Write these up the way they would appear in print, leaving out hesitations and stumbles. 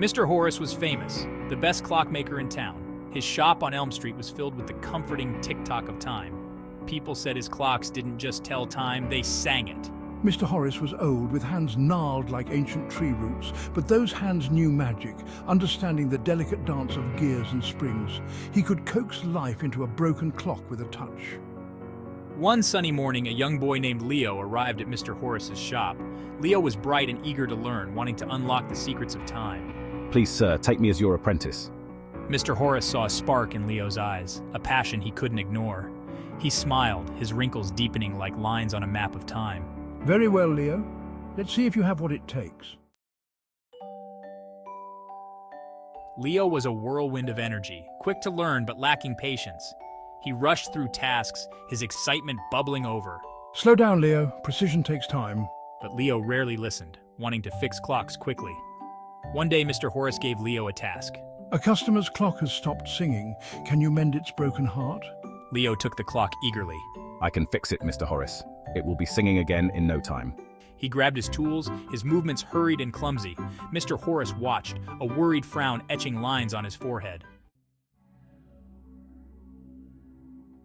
Mr. Horace was famous, the best clockmaker in town. His shop on Elm Street was filled with the comforting tick-tock of time. People said his clocks didn't just tell time, they sang it. Mr. Horace was old, with hands gnarled like ancient tree roots, but those hands knew magic, understanding the delicate dance of gears and springs. He could coax life into a broken clock with a touch. One sunny morning, a young boy named Leo arrived at Mr. Horace's shop. Leo was bright and eager to learn, wanting to unlock the secrets of time. Please, sir, take me as your apprentice. Mr. Horace saw a spark in Leo's eyes, a passion he couldn't ignore. He smiled, his wrinkles deepening like lines on a map of time. Very well, Leo. Let's see if you have what it takes. Leo was a whirlwind of energy, quick to learn but lacking patience. He rushed through tasks, his excitement bubbling over. Slow down, Leo. Precision takes time. But Leo rarely listened, wanting to fix clocks quickly. One day, Mr. Horace gave Leo a task. A customer's clock has stopped singing. Can you mend its broken heart? Leo took the clock eagerly. I can fix it, Mr. Horace. It will be singing again in no time. He grabbed his tools, his movements hurried and clumsy. Mr. Horace watched, a worried frown etching lines on his forehead.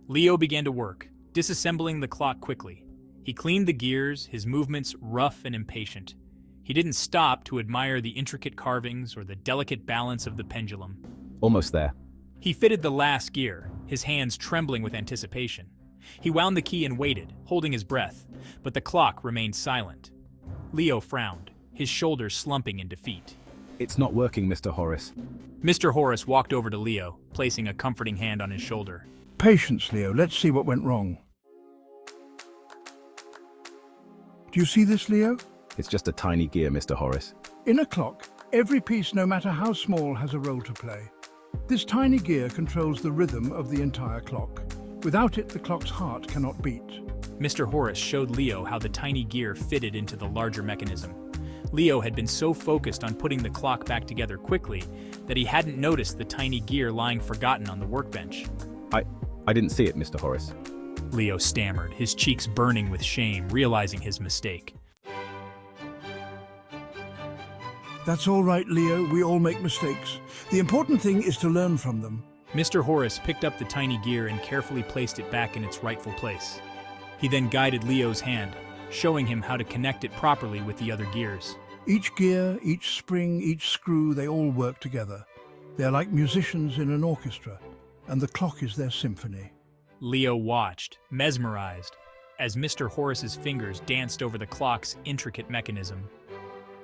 Leo began to work, disassembling the clock quickly. He cleaned the gears, his movements rough and impatient. He didn't stop to admire the intricate carvings or the delicate balance of the pendulum. Almost there. He fitted the last gear, his hands trembling with anticipation. He wound the key and waited, holding his breath, but the clock remained silent. Leo frowned, his shoulders slumping in defeat. It's not working, Mr. Horace. Mr. Horace walked over to Leo, placing a comforting hand on his shoulder. Patience, Leo. Let's see what went wrong. Do you see this, Leo? It's just a tiny gear, Mr. Horace. In a clock, every piece, no matter how small, has a role to play. This tiny gear controls the rhythm of the entire clock. Without it, the clock's heart cannot beat. Mr. Horace showed Leo how the tiny gear fitted into the larger mechanism. Leo had been so focused on putting the clock back together quickly that he hadn't noticed the tiny gear lying forgotten on the workbench. I didn't see it, Mr. Horace. Leo stammered, his cheeks burning with shame, realizing his mistake. That's all right, Leo. We all make mistakes. The important thing is to learn from them. Mr. Horace picked up the tiny gear and carefully placed it back in its rightful place. He then guided Leo's hand, showing him how to connect it properly with the other gears. Each gear, each spring, each screw, they all work together. They're like musicians in an orchestra, and the clock is their symphony. Leo watched, mesmerized, as Mr. Horace's fingers danced over the clock's intricate mechanism.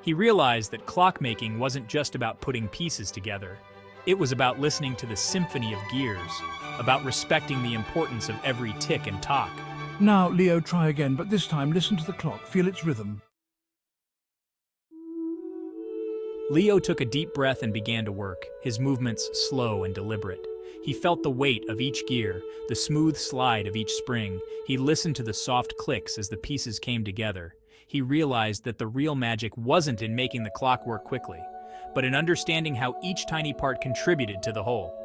He realized that clockmaking wasn't just about putting pieces together. It was about listening to the symphony of gears, about respecting the importance of every tick and tock. Now, Leo, try again, but this time listen to the clock, feel its rhythm. Leo took a deep breath and began to work, his movements slow and deliberate. He felt the weight of each gear, the smooth slide of each spring. He listened to the soft clicks as the pieces came together. He realized that the real magic wasn't in making the clock work quickly, but in understanding how each tiny part contributed to the whole.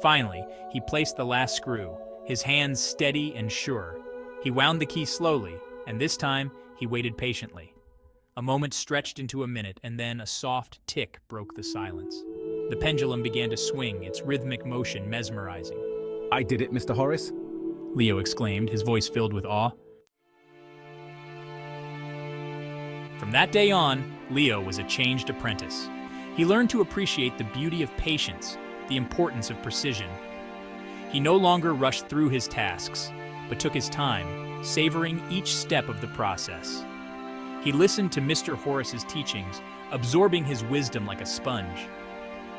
Finally, he placed the last screw, his hands steady and sure. He wound the key slowly, and this time he waited patiently. A moment stretched into a minute, and then a soft tick broke the silence. The pendulum began to swing, its rhythmic motion mesmerizing. I did it, Mr. Horace. Leo exclaimed, his voice filled with awe. From that day on, Leo was a changed apprentice. He learned to appreciate the beauty of patience, the importance of precision. He no longer rushed through his tasks, but took his time, savoring each step of the process. He listened to Mr. Horace's teachings, absorbing his wisdom like a sponge.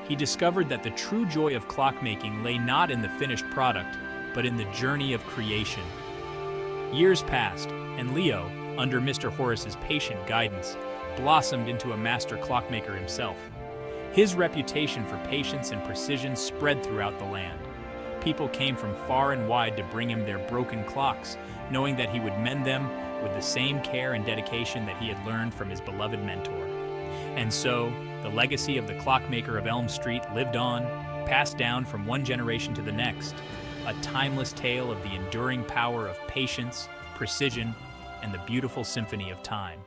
He discovered that the true joy of clockmaking lay not in the finished product, but in the journey of creation. Years passed, and Leo, under Mr. Horace's patient guidance, blossomed into a master clockmaker himself. His reputation for patience and precision spread throughout the land. People came from far and wide to bring him their broken clocks, knowing that he would mend them with the same care and dedication that he had learned from his beloved mentor. And so, the legacy of the clockmaker of Elm Street lived on, passed down from one generation to the next, a timeless tale of the enduring power of patience, precision, and the beautiful symphony of time.